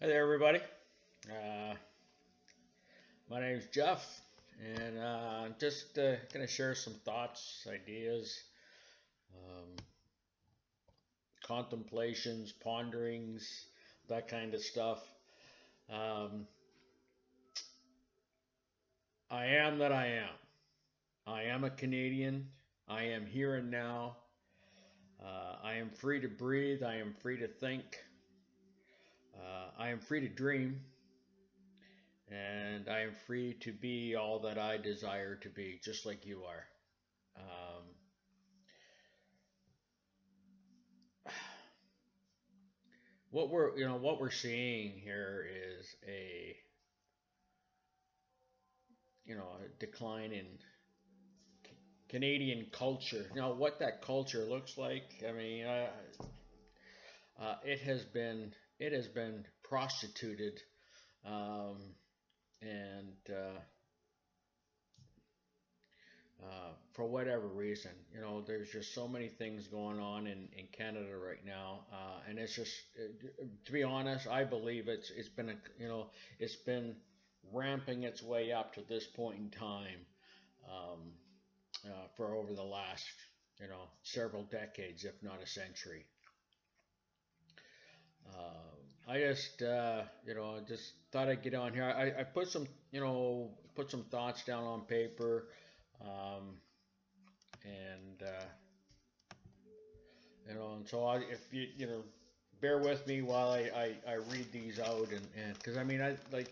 Hi there, everybody. Uh, my name is Jeff, and I'm just going to share some thoughts, ideas, um, contemplations, ponderings, that kind of stuff. Um, I am that I am. I am a Canadian. I am here and now. I am free to breathe. I am free to think. I am free to dream. And I am free to be all that I desire to be, just like you are. Um, what we're seeing here is a decline in Canadian culture. Now, what that culture looks like, I mean, it has been prostituted, um, and for whatever reason, there's just so many things going on in Canada right now, and it's just, to be honest, I believe it's been ramping its way up to this point in time, um, for over the last several decades, if not a century. I just thought I'd get on here. I put some thoughts down on paper, um, and so if bear with me while I read these out, and because I mean, I like,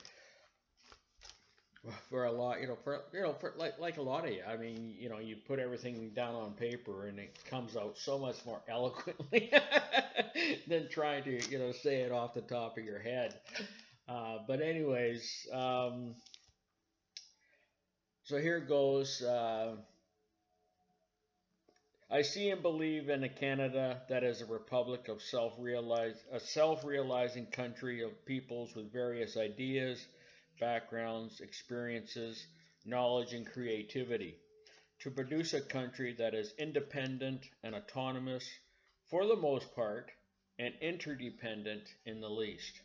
for a lot, for like a lot of you, I mean, you put everything down on paper and it comes out so much more eloquently than trying to, say it off the top of your head. But anyways, so here goes. I see and believe in a Canada that is a republic of a self-realizing country of peoples with various ideas, backgrounds, experiences, knowledge, and creativity, to produce a country that is independent and autonomous for the most part, and interdependent in the least.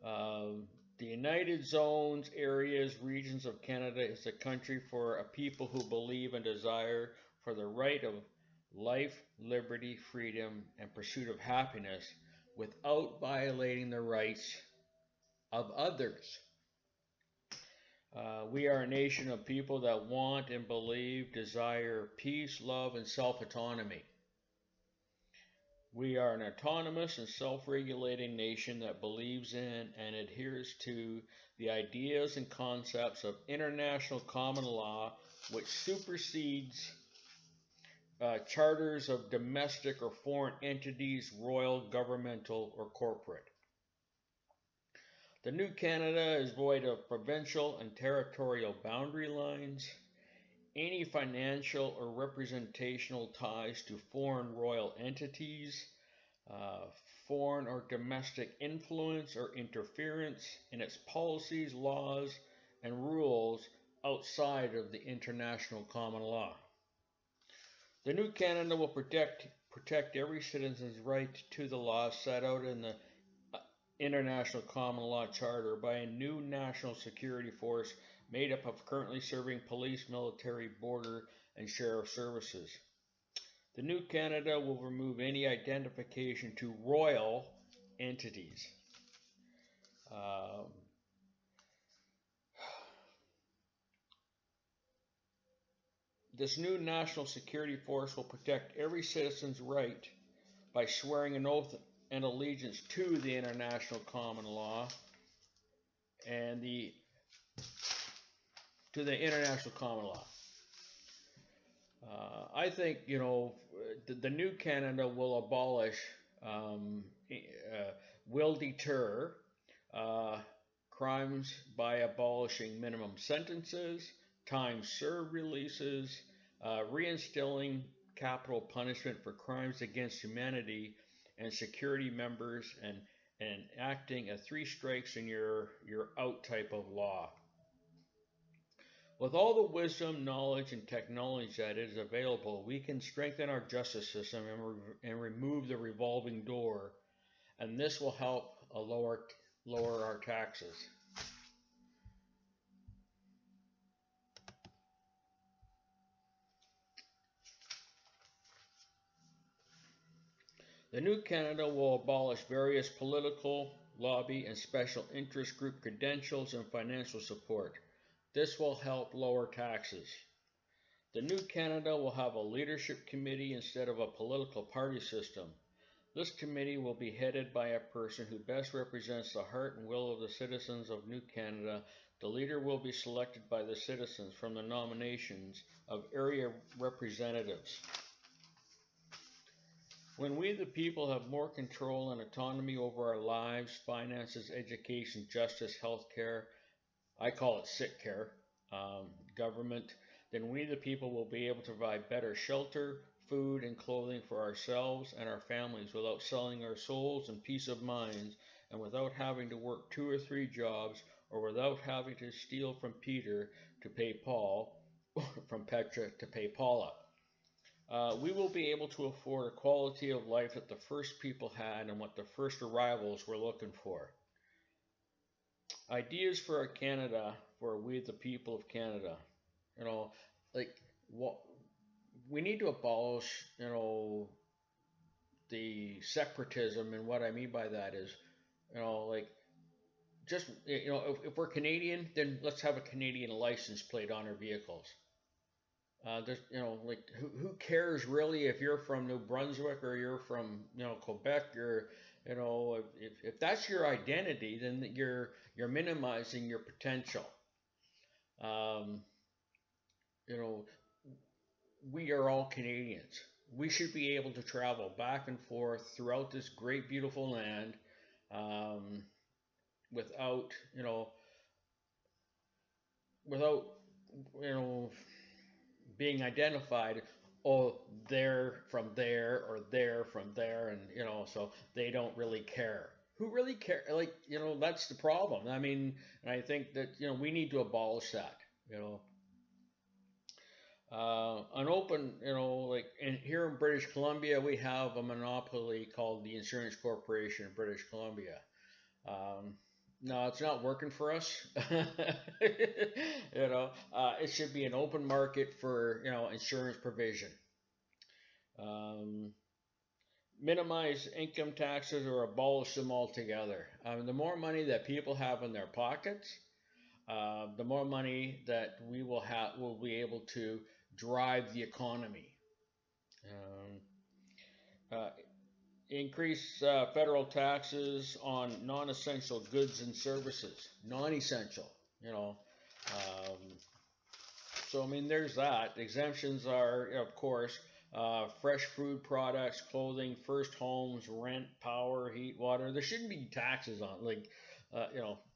Um, the United Zones, areas, regions of Canada is a country for a people who believe and desire for the right of life, liberty, freedom, and pursuit of happiness without violating the rights of others. We are a nation of people that want and believe, desire peace, love, and self autonomy. We are an autonomous and self regulating nation that believes in and adheres to the ideas and concepts of international common law, which supersedes charters of domestic or foreign entities, royal, governmental, or corporate. The new Canada is void of provincial and territorial boundary lines, any financial or representational ties to foreign royal entities, uh, foreign or domestic influence or interference in its policies, laws, and rules outside of the international common law. The new Canada will protect every citizen's right to the laws set out in the International Common Law Charter by a new national security force made up of currently serving police, military, border, and sheriff services. The new Canada will remove any identification to royal entities. Um, this new national security force will protect every citizen's right by swearing an oath and allegiance to the international common law and the international common law. I think the new Canada will abolish, will deter uh, crimes by abolishing minimum sentences, time served releases, reinstilling capital punishment for crimes against humanity and security members, and acting a three strikes and you're out type of law. With all the wisdom, knowledge, and technology that is available, we can strengthen our justice system and remove the revolving door and this will help lower our taxes. The new Canada will abolish various political, lobby, and special interest group credentials and financial support. This will help lower taxes. The new Canada will have a leadership committee instead of a political party system. This committee will be headed by a person who best represents the heart and will of the citizens of New Canada. The leader will be selected by the citizens from the nominations of area representatives. When we, the people, have more control and autonomy over our lives, finances, education, justice, health care, I call it sick care, government, then we, the people, will be able to provide better shelter, food, and clothing for ourselves and our families without selling our souls and peace of minds, and without having to work 2 or 3 jobs, or without having to steal from Peter to pay Paul, or from Petra to pay Paula. We will be able to afford a quality of life that the first people had and what the first arrivals were looking for. Ideas for a Canada, for we the people of Canada. Like what we need to abolish, the separatism, and what I mean by that is, like just if we're Canadian, then let's have a Canadian license plate on our vehicles. There's, like who cares really if you're from New Brunswick or you're from, Quebec, or, if that's your identity, then you're minimizing your potential. We are all Canadians. We should be able to travel back and forth throughout this great, beautiful land, without, without, being identified, oh, they're from there or they're from there, and so they don't really care. Who really care? Like, that's the problem. I mean, and I think that we need to abolish that. An open, like here in British Columbia, we have a monopoly called the Insurance Corporation of British Columbia. No, it's not working for us. It should be an open market for insurance provision. Minimize income taxes or abolish them altogether. The more money that people have in their pockets, the more money that we will be able to drive the economy. Increase federal taxes on non-essential goods and services. Non-essential, so I mean, there's that. Exemptions are, of course, fresh food products, clothing, first homes, rent, power, heat, water. There shouldn't be taxes on,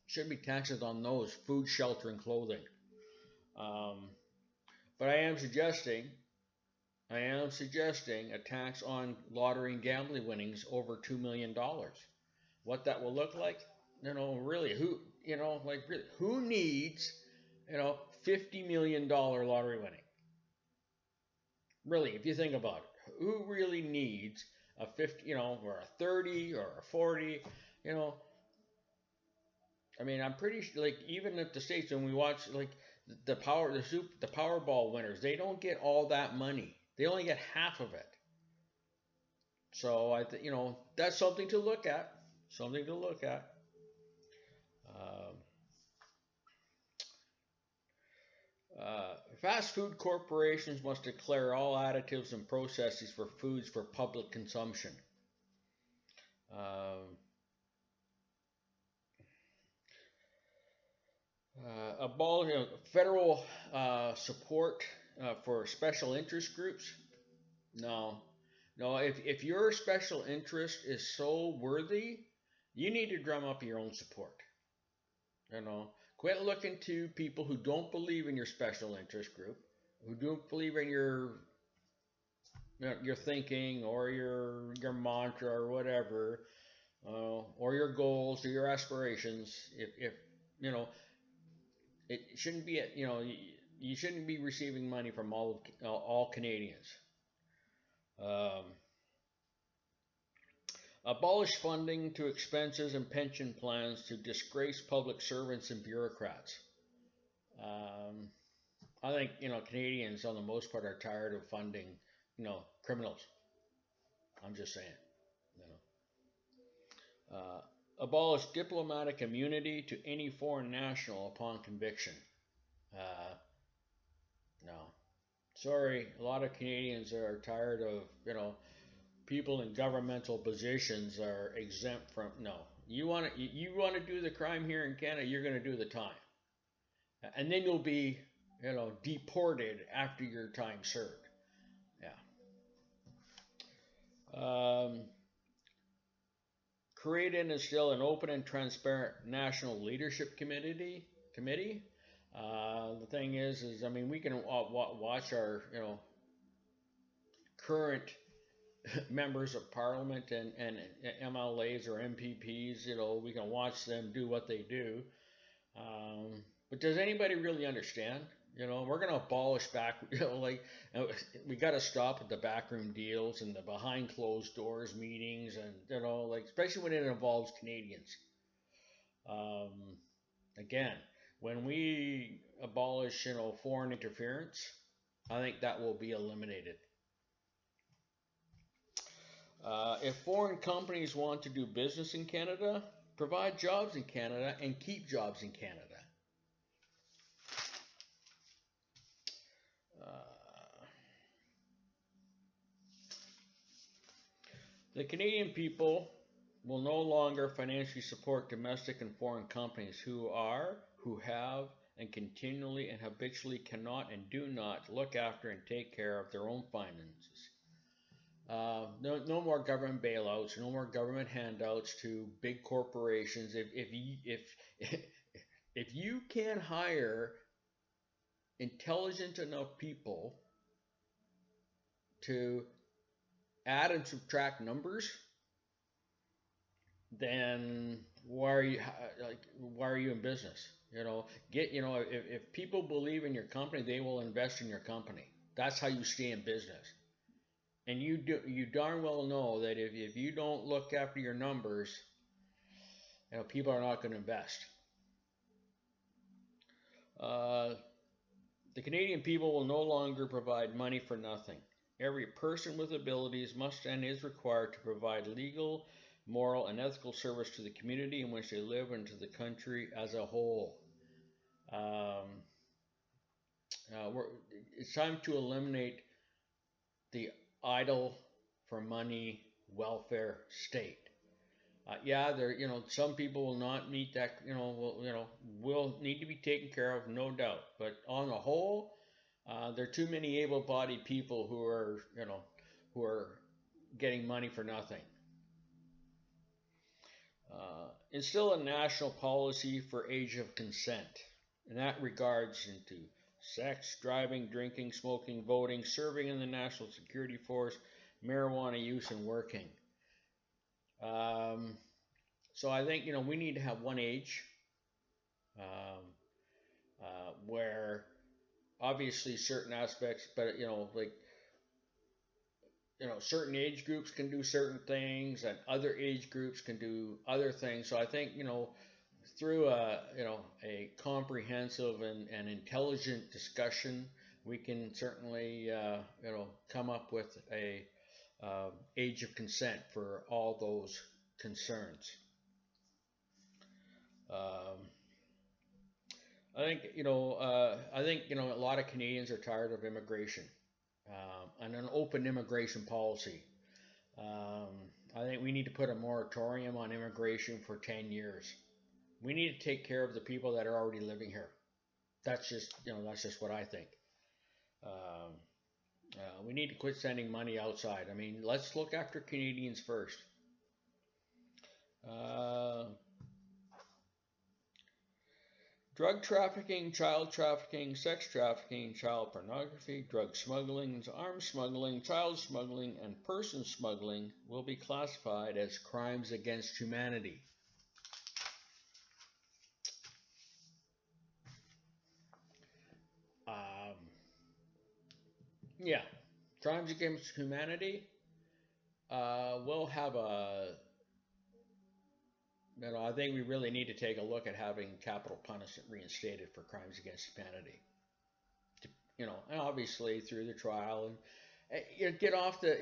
shouldn't be taxes on those: food, shelter, and clothing. But I am suggesting a tax on lottery and gambling winnings over $2 million. What that will look like, really, who needs, $50 million lottery winning? Really, if you think about it, who really needs a 50, or a 30 or a 40, I mean, I'm pretty sure, like, even at the States, when we watch, like, the Powerball winners, they don't get all that money. They only get half of it. So that's something to look at. Something to look at. Fast food corporations must declare all additives and processes for foods for public consumption. Abolish federal support for special interest groups. No. If your special interest is so worthy, you need to drum up your own support. Quit looking to people who don't believe in your special interest group, who don't believe in your thinking or your mantra or whatever, or your goals or your aspirations. If it shouldn't be, you shouldn't be receiving money from all Canadians. Abolish funding to expenses and pension plans to disgraced public servants and bureaucrats. I think Canadians, on the most part, are tired of funding criminals. I'm just saying. You Abolish diplomatic immunity to any foreign national upon conviction. No, sorry, a lot of Canadians are tired of people in governmental positions are exempt from. No, you want to do the crime here in Canada, you're going to do the time, and then you'll be deported after your time served. Yeah. Create and instill an open and transparent national leadership committee. The thing is I mean, we can watch our current members of parliament and MLAs or MPPs. We can watch them do what they do. But does anybody really understand? We're going to abolish we got to stop at the backroom deals and the behind closed doors meetings, and especially when it involves Canadians. Again, when we abolish foreign interference, I think that will be eliminated. If foreign companies want to do business in Canada, provide jobs in Canada and keep jobs in Canada. The Canadian people will no longer financially support domestic and foreign companies who have, and continually and habitually cannot and do not look after and take care of their own finances. No more government bailouts, no more government handouts to big corporations. If you can hire intelligent enough people to add and subtract numbers, then why are you in business? If people believe in your company, they will invest in your company. That's how you stay in business. And you darn well know that if you don't look after your numbers, people are not going to invest. The Canadian people will no longer provide money for nothing. Every person with abilities must and is required to provide legal, moral, and ethical service to the community in which they live and to the country as a whole. It's time to eliminate the idle for money welfare state. Some people will not meet that. Will need to be taken care of, no doubt. But on the whole, there are too many able-bodied people who are getting money for nothing. Instill a national policy for age of consent. In that regards into sex, driving, drinking, smoking, voting, serving in the National Security Force, marijuana use, and working. So I think we need to have one age where obviously certain aspects, but certain age groups can do certain things and other age groups can do other things. So I think through a comprehensive and intelligent discussion, we can certainly come up with a age of consent for all those concerns. I think a lot of Canadians are tired of immigration and an open immigration policy. I think we need to put a moratorium on immigration for 10 years. We need to take care of the people that are already living here. That's just what I think. We need to quit sending money outside. I mean, let's look after Canadians first. Drug trafficking, child trafficking, sex trafficking, child pornography, drug smuggling, arms smuggling, child smuggling, and person smuggling will be classified as crimes against humanity. Crimes against humanity will have a I think we really need to take a look at having capital punishment reinstated for crimes against humanity. And obviously through the trial and get off the,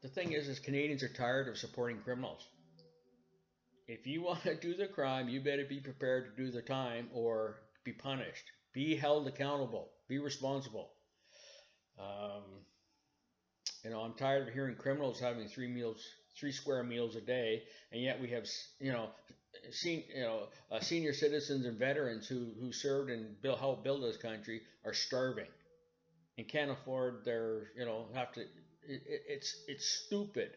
the thing is Canadians are tired of supporting criminals. If you want to do the crime, you better be prepared to do the time or be punished, be held accountable, be responsible. I'm tired of hearing criminals having 3 square meals a day, and yet we have, senior citizens and veterans who served and helped build this country are starving and can't afford their, have to. It's stupid.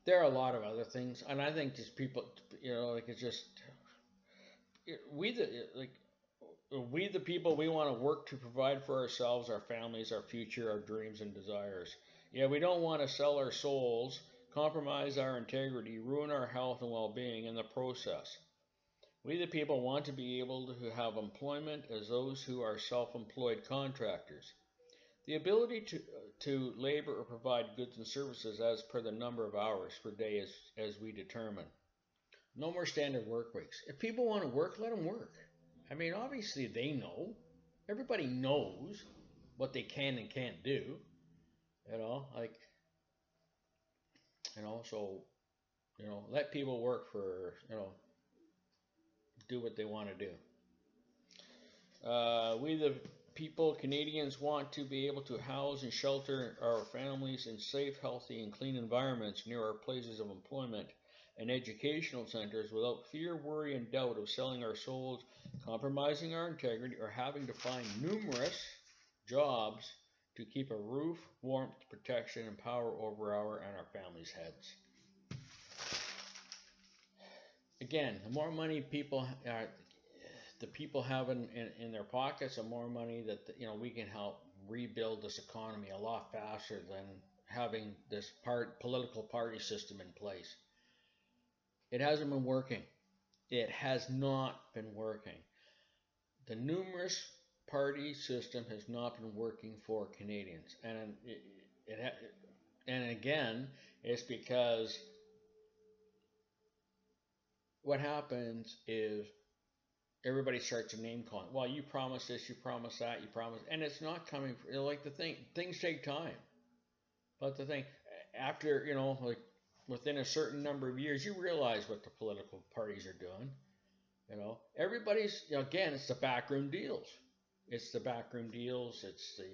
There are a lot of other things, and I think just people, it's just we the people, we want to work to provide for ourselves, our families, our future, our dreams and desires. Yeah, we don't want to sell our souls, compromise our integrity, ruin our health and well-being in the process. We the people want to be able to have employment as those who are self-employed contractors. The ability to labor or provide goods and services as per the number of hours per day as we determine. No more standard work weeks. If people want to work, let them work. I mean, obviously they know. Everybody knows what they can and can't do. So, let people work for, do what they want to do. We the people, Canadians, want to be able to house and shelter our families in safe, healthy, and clean environments near our places of employment and educational centers without fear, worry, and doubt of selling our souls, compromising our integrity, or having to find numerous jobs to keep a roof, warmth, protection, and power over our and our families' heads. Again, the more money the people have in their pockets, the more money that we can help rebuild this economy a lot faster than having this political party system in place. It hasn't been working. It has not been working. The numerous party system has not been working for Canadians, and again, it's because what happens is everybody starts to name calling. Well, you promised this, you promised that, you promised, and it's not coming. Things take time. But the thing, after within a certain number of years, you realize what the political parties are doing. Everybody's, again, it's the backroom deals. It's the backroom deals. It's the,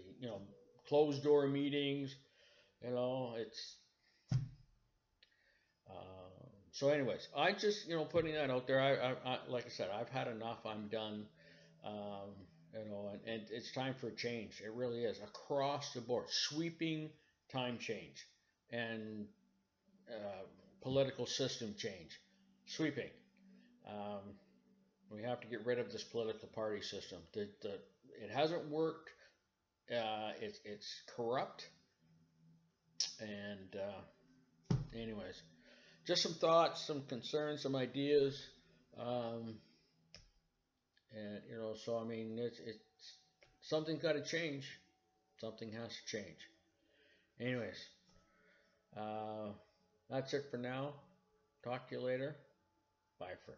closed door meetings. So anyways, I just, putting that out there. I like I said, I've had enough. I'm done. And it's time for a change. It really is, across the board, sweeping time change and political system change, sweeping. We have to get rid of this political party system. It hasn't worked. It's corrupt. And anyways, just some thoughts, some concerns, some ideas. So I mean, it's something's got to change. Something has to change. Anyways, that's it for now. Talk to you later. Bye for